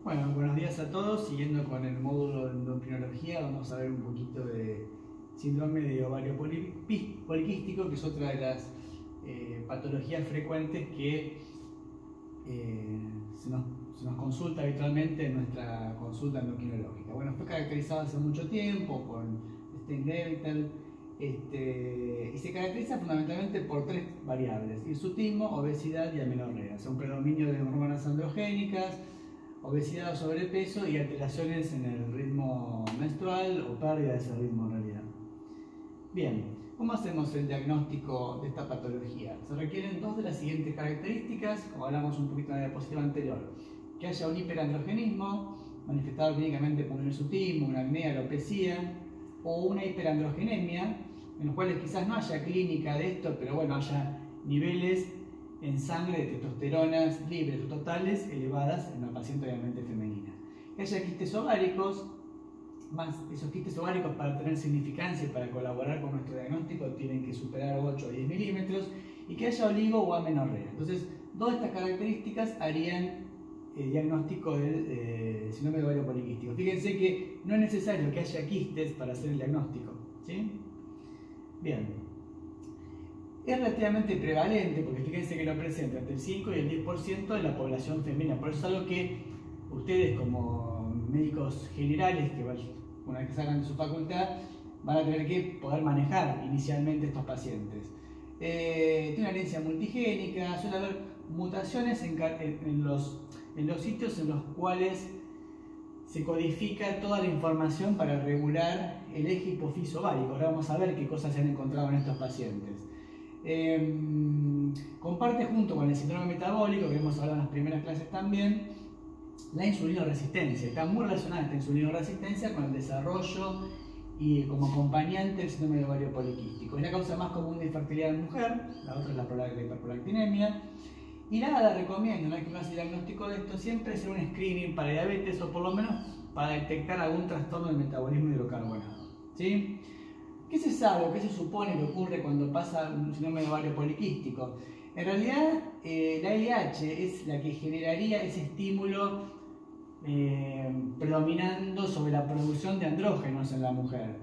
Bueno, buenos días a todos. Siguiendo con el módulo de endocrinología, vamos a ver un poquito de síndrome de ovario poliquístico, que es otra de las patologías frecuentes que se nos consulta habitualmente en nuestra consulta endocrinológica. Bueno, fue caracterizado hace mucho tiempo con Stein-Levital y se caracteriza fundamentalmente por tres variables: hirsutismo, obesidad y amenorrea. O sea, un predominio de hormonas androgénicas, obesidad o sobrepeso y alteraciones en el ritmo menstrual o pérdida de ese ritmo en realidad. Bien, ¿cómo hacemos el diagnóstico de esta patología? Se requieren dos de las siguientes características, como hablamos un poquito en la diapositiva anterior: que haya un hiperandrogenismo, manifestado clínicamente por un hirsutismo, una acné, alopecia, o una hiperandrogenemia, en los cuales quizás no haya clínica de esto, pero bueno, haya niveles en sangre de testosteronas libres o totales elevadas en una paciente obviamente femenina. Que haya quistes ováricos, más esos quistes ováricos, para tener significancia y para colaborar con nuestro diagnóstico, tienen que superar 8 o 10 milímetros, y que haya oligo o amenorrea. Entonces, dos de estas características harían el diagnóstico del síndrome de ovario poliquístico. Fíjense que no es necesario que haya quistes para hacer el diagnóstico, ¿sí? Bien. Es relativamente prevalente, porque fíjense que lo presenta entre el 5 y el 10% de la población femenina. Por eso es algo que ustedes, como médicos generales, que una vez que salgan de su facultad, van a tener que poder manejar inicialmente estos pacientes. Tiene una herencia multigénica, suele haber mutaciones en los sitios en los cuales se codifica toda la información para regular el eje hipofiso-ovárico. Ahora vamos a ver qué cosas se han encontrado en estos pacientes. Comparte, junto con el síndrome metabólico, que hemos hablado en las primeras clases también, la insulinoresistencia. Está muy relacionada esta insulinoresistencia con el desarrollo y como acompañante del síndrome de ovario poliquístico. Es la causa más común de infertilidad en mujer, la otra es la hiperprolactinemia. Y nada, recomiendo, una vez que uno hace el diagnóstico de esto, siempre hacer un screening para diabetes, o por lo menos para detectar algún trastorno del metabolismo hidrocarbonado, ¿sí? ¿Qué se sabe o qué se supone que ocurre cuando pasa un síndrome de ovario poliquístico? En realidad, la LH es la que generaría ese estímulo predominando sobre la producción de andrógenos en la mujer.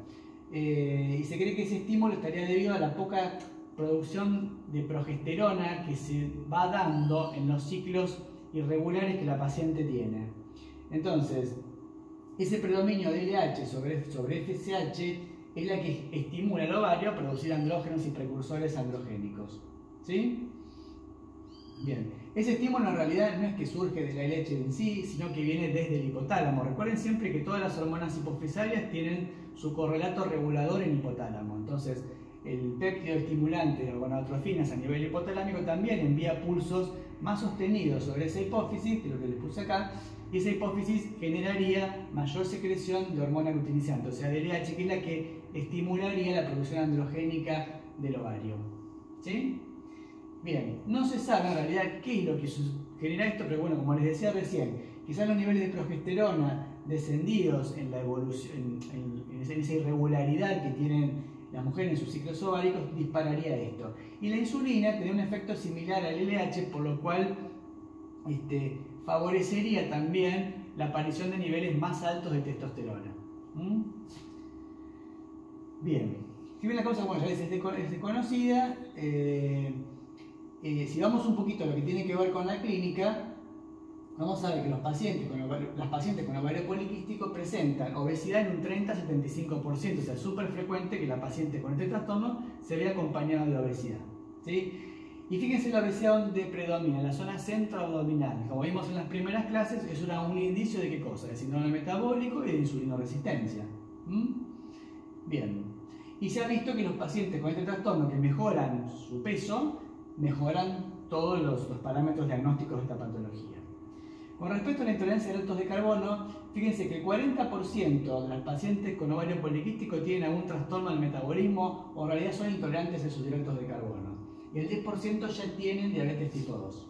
Y se cree que ese estímulo estaría debido a la poca producción de progesterona que se va dando en los ciclos irregulares que la paciente tiene. Entonces, ese predominio de LH sobre FSH es la que estimula el ovario a producir andrógenos y precursores androgénicos, ¿sí? Bien, ese estímulo en realidad no es que surge de la LH en sí, sino que viene desde el hipotálamo. Recuerden siempre que todas las hormonas hipofisarias tienen su correlato regulador en hipotálamo. Entonces, el péptido estimulante de gonadotrofinas a nivel hipotalámico también envía pulsos más sostenidos sobre esa hipófisis, que es lo que les puse acá, y esa hipófisis generaría mayor secreción de hormona luteinizante, o sea, de LH, que es la que estimularía la producción androgénica del ovario, ¿sí? Bien, no se sabe en realidad qué es lo que genera esto, pero bueno, como les decía recién, quizás los niveles de progesterona descendidos en la evolución, en esa irregularidad que tienen las mujeres en sus ciclos ováricos, dispararía esto. Y la insulina tiene un efecto similar al LH, por lo cual favorecería también la aparición de niveles más altos de testosterona. Bien, si bien la causa, bueno, ya es desconocida, si vamos un poquito a lo que tiene que ver con la clínica, vamos a ver que las pacientes con ovario poliquístico presentan obesidad en un 30-75%, o sea, es súper frecuente que la paciente con este trastorno se vea acompañada de obesidad, ¿sí? Y fíjense la obesidad donde predomina, en la zona centroabdominal. Como vimos en las primeras clases, es un indicio de qué cosa: de síndrome metabólico y de insulinoresistencia. Bien, y se ha visto que los pacientes con este trastorno que mejoran su peso, mejoran todos los parámetros diagnósticos de esta patología. Con respecto a la intolerancia a hidratos de carbono, fíjense que el 40% de las pacientes con ovario poliquístico tienen algún trastorno del metabolismo, o en realidad son intolerantes a esos hidratos de carbono. Y el 10% ya tienen diabetes tipo 2.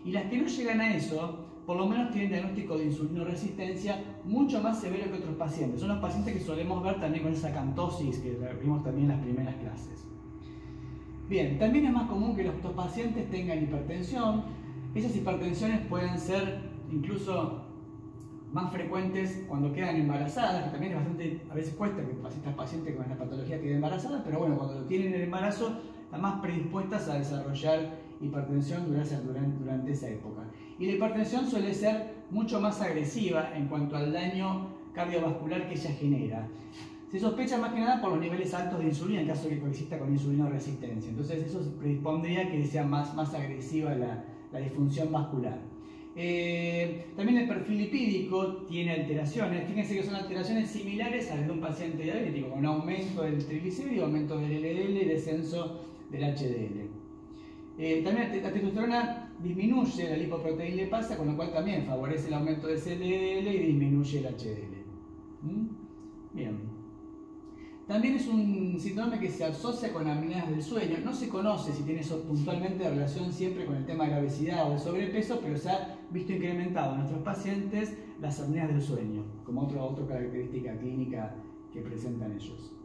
Y las que no llegan a eso, por lo menos tienen diagnóstico de insulinoresistencia mucho más severo que otros pacientes. Son los pacientes que solemos ver también con esa acantosis que vimos también en las primeras clases. Bien, también es más común que estos pacientes tengan hipertensión. Esas hipertensiones pueden ser incluso más frecuentes cuando quedan embarazadas, que también es bastante, a veces cuesta que estas pacientes con esta patología queden embarazadas, pero bueno, cuando tienen el embarazo están más predispuestas a desarrollar hipertensión durante esa época. Y la hipertensión suele ser mucho más agresiva en cuanto al daño cardiovascular que ella genera. Se sospecha más que nada por los niveles altos de insulina en caso de que coexista con insulinoresistencia. Entonces eso predispondría a que sea más agresiva la disfunción vascular. También el perfil lipídico tiene alteraciones. Fíjense que son alteraciones similares a las de un paciente diabético, con un aumento del triglicérido, aumento del LDL y descenso del HDL. También la testosterona disminuye la lipoproteinlepasa, con lo cual también favorece el aumento del LDL y disminuye el HDL. Bien. También es un síndrome que se asocia con apneas del sueño. No se conoce si tiene eso puntualmente relación siempre con el tema de la obesidad o del sobrepeso, pero se ha visto incrementado en nuestros pacientes las apneas del sueño, como otra característica clínica que presentan ellos.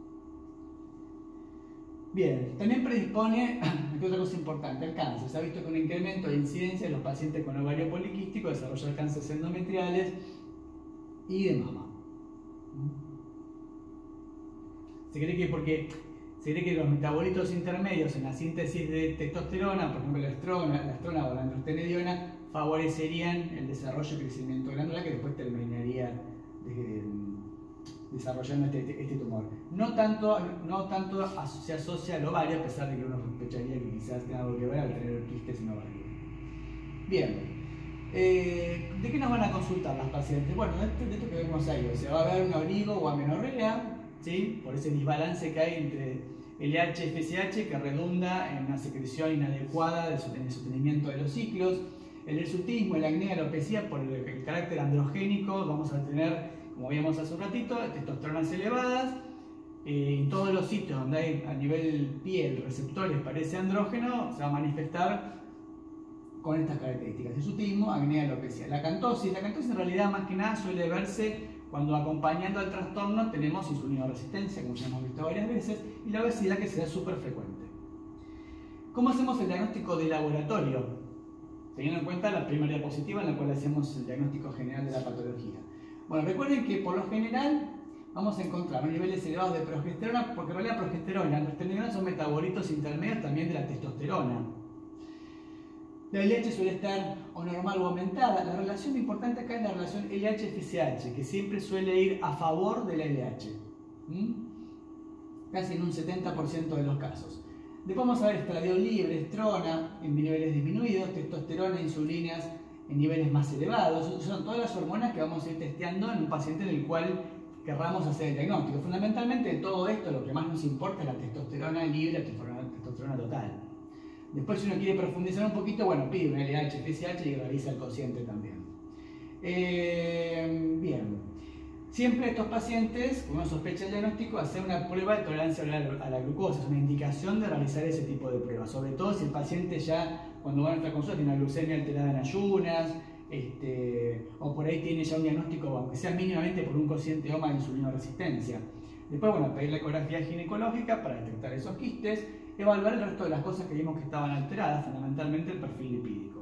Bien, también predispone, aquí otra cosa importante, el cáncer. Se ha visto que un incremento de incidencia de los pacientes con ovario poliquístico, desarrollar cánceres endometriales y de mama. Se cree que los metabolitos intermedios en la síntesis de testosterona, por ejemplo la estrona o la androstenediona, favorecerían el desarrollo y crecimiento glandular que después terminaría desarrollando este tumor. No tanto se asocia al ovario, a pesar de que uno sospecharía que quizás tenga algo que ver al tener quistes en ovario. Bien. ¿De qué nos van a consultar las pacientes? Bueno, de esto que vemos ahí, o sea, va a haber una oligo o amenorrea, ¿sí? Por ese desbalance que hay entre LH y FSH que redunda en una secreción inadecuada en el sostenimiento de los ciclos. El hirsutismo, el acné, la alopecia, por el carácter androgénico, vamos a tener, como vimos hace un ratito, testosteronas elevadas. En todos los sitios donde hay a nivel piel receptores para ese andrógeno, se va a manifestar con estas características: hirsutismo, acné, alopecia. La acantosis en realidad más que nada suele verse cuando acompañando al trastorno tenemos insulinoresistencia, como ya hemos visto varias veces, y la obesidad, que será súper frecuente. ¿Cómo hacemos el diagnóstico de laboratorio? Teniendo en cuenta la primera diapositiva en la cual hacemos el diagnóstico general de la patología. Bueno, recuerden que por lo general vamos a encontrar niveles elevados de progesterona, porque en realidad la progesterona y la androstenediona son metabolitos intermedios también de la testosterona. La LH suele estar o normal o aumentada. La relación importante acá es la relación LH-FSH, que siempre suele ir a favor de la LH. Casi en un 70% de los casos. Después vamos a ver estradiol libre, estrona en niveles disminuidos, testosterona, insulinas en niveles más elevados. Son todas las hormonas que vamos a ir testeando en un paciente en el cual querramos hacer el diagnóstico. Fundamentalmente de todo esto lo que más nos importa es la testosterona libre, la testosterona total. Después, si uno quiere profundizar un poquito, bueno, pide un LH, FSH y realiza el cociente también. Bien. Siempre estos pacientes, cuando uno sospecha el diagnóstico, hacer una prueba de tolerancia a la glucosa. Es una indicación de realizar ese tipo de pruebas. Sobre todo si el paciente ya, cuando va a nuestra consulta, tiene una glucemia alterada en ayunas, o por ahí tiene ya un diagnóstico, aunque sea mínimamente por un cociente OMA de insulinoresistencia. Después, bueno, pedir la ecografía ginecológica para detectar esos quistes. Evaluar el resto de las cosas que vimos que estaban alteradas, fundamentalmente el perfil lipídico.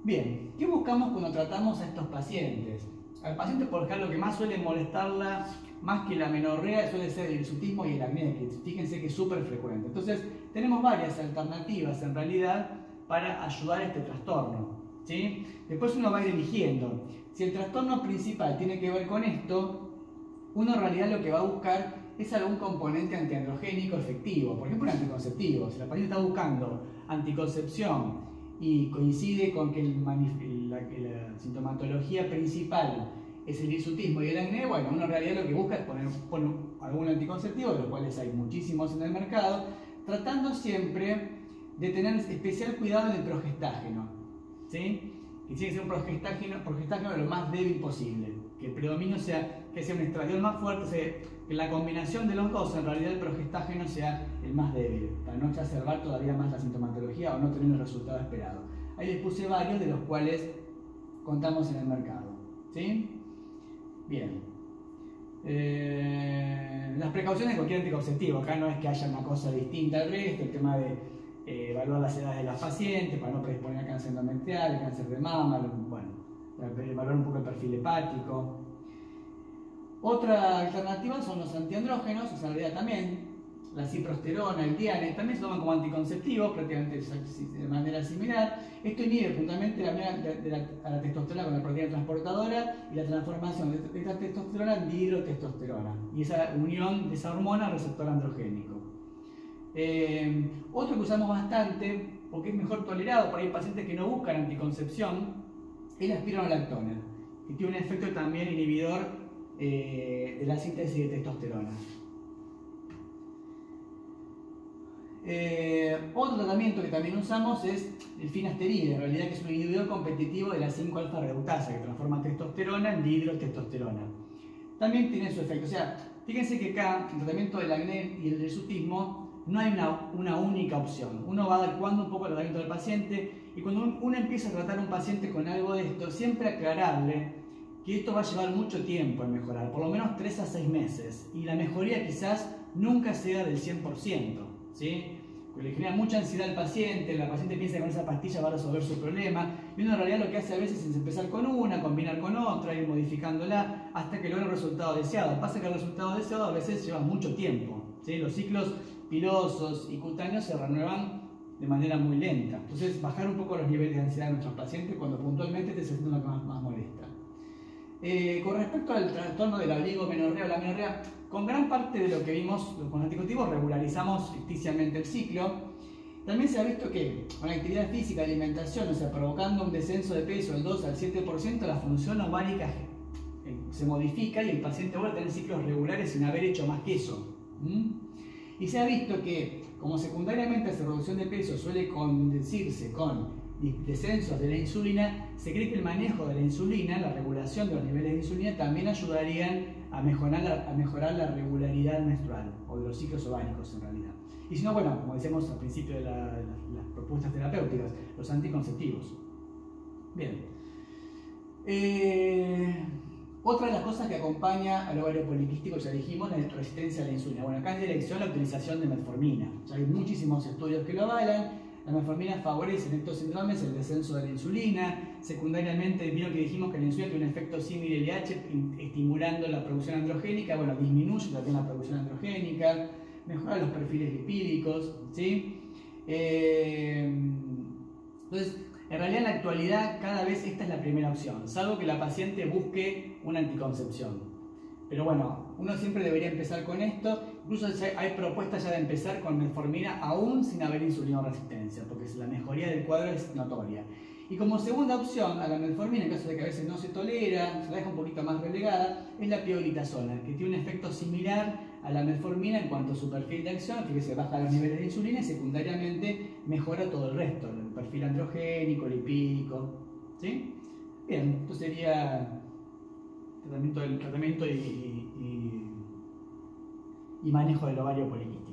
Bien, ¿qué buscamos cuando tratamos a estos pacientes? Al paciente, por ejemplo, lo que más suele molestarla, más que la amenorrea, suele ser el hirsutismo y el acné, que fíjense que es súper frecuente. Entonces, tenemos varias alternativas en realidad para ayudar a este trastorno, ¿sí? Después uno va a ir eligiendo. Si el trastorno principal tiene que ver con esto, uno en realidad lo que va a buscar es algún componente antiandrogénico efectivo, por ejemplo un anticonceptivo. Si la paciente está buscando anticoncepción y coincide con que la sintomatología principal es el hirsutismo y el acné, bueno, uno en realidad lo que busca es poner algún anticonceptivo, de los cuales hay muchísimos en el mercado, tratando siempre de tener especial cuidado en el progestágeno, ¿sí? Que tiene que ser un progestágeno lo más débil posible, que el predominio sea que sea un estradiol más fuerte, que la combinación de los dos en realidad el progestágeno sea el más débil, para no exacerbar todavía más la sintomatología o no tener el resultado esperado. Ahí les puse varios de los cuales contamos en el mercado, ¿sí? Bien. Las precauciones de cualquier anticonceptivo, acá no es que haya una cosa distinta al resto, el tema de evaluar las edades de las pacientes para no predisponer a cáncer endometrial, cáncer de mama, bueno, para evaluar un poco el perfil hepático. Otra alternativa son los antiandrógenos, o sea, en realidad también la ciprosterona, el Diane, también se toman como anticonceptivos, prácticamente de manera similar. Esto inhibe puntualmente a la testosterona con la proteína transportadora y la transformación de esta testosterona en dihidrotestosterona y esa unión de esa hormona al receptor androgénico. Otro que usamos bastante, porque es mejor tolerado por ahí pacientes que no buscan anticoncepción, es la espironolactona, que tiene un efecto también inhibidor de la síntesis de testosterona. Otro tratamiento que también usamos es el finasteride, en realidad, que es un inhibidor competitivo de la 5-alfa reductasa, que transforma testosterona en dihidrotestosterona. También tiene su efecto. O sea, fíjense que acá, en el tratamiento del acné y el hirsutismo, no hay una única opción. Uno va adecuando un poco el tratamiento del paciente, y cuando uno empieza a tratar a un paciente con algo de esto, siempre aclararle que esto va a llevar mucho tiempo en mejorar, por lo menos 3 a 6 meses, y la mejoría quizás nunca sea del 100%. ¿Sí? Porque le genera mucha ansiedad al paciente, la paciente piensa que con esa pastilla va a resolver su problema, y uno en realidad lo que hace a veces es empezar con una, combinar con otra, ir modificándola hasta que logra el resultado deseado. Pasa que el resultado deseado a veces lleva mucho tiempo, ¿sí? Los ciclos pilosos y cutáneos se renuevan de manera muy lenta. Entonces, bajar un poco los niveles de ansiedad de nuestros pacientes cuando puntualmente te se siente una cosa más molesta. Con respecto al trastorno de la oligomenorrea o la menorrea, con gran parte de lo que vimos con los anticonceptivos regularizamos ficticiamente el ciclo. También se ha visto que con la actividad física, alimentación, o sea, provocando un descenso de peso del 2 al 7%, la función ovárica se modifica y el paciente vuelve a tener ciclos regulares sin haber hecho más que eso. Y se ha visto que, como secundariamente esa reducción de peso suele condecirse con descensos de la insulina, se cree que el manejo de la insulina, la regulación de los niveles de insulina, también ayudarían a mejorar la regularidad menstrual, o de los ciclos ováricos en realidad. Y si no, bueno, como decíamos al principio de las propuestas terapéuticas, los anticonceptivos. Bien. Otra de las cosas que acompaña al ovario poliquístico, ya dijimos, es la resistencia a la insulina. Bueno, acá en dirección la utilización de metformina. Ya hay muchísimos estudios que lo avalan. La metformina favorece en estos síndromes el descenso de la insulina. Secundariamente, vieron que dijimos que la insulina tiene un efecto similar al LH, estimulando la producción androgénica. Bueno, disminuye también la producción androgénica, mejora los perfiles lipídicos, ¿sí? Entonces, en realidad en la actualidad cada vez esta es la primera opción, salvo que la paciente busque una anticoncepción. Pero bueno, uno siempre debería empezar con esto. Incluso hay propuestas ya de empezar con metformina aún sin haber insulinoresistencia, porque la mejoría del cuadro es notoria. Y como segunda opción a la metformina, en caso de que a veces no se tolera, se la deja un poquito más relegada, es la pioglitazona, que tiene un efecto similar a la metformina en cuanto a su perfil de acción, que se baja los niveles de insulina y secundariamente mejora todo el resto, el perfil androgénico, lipídico. ¿Sí? Bien, esto sería tratamiento y manejo del ovario poliquístico.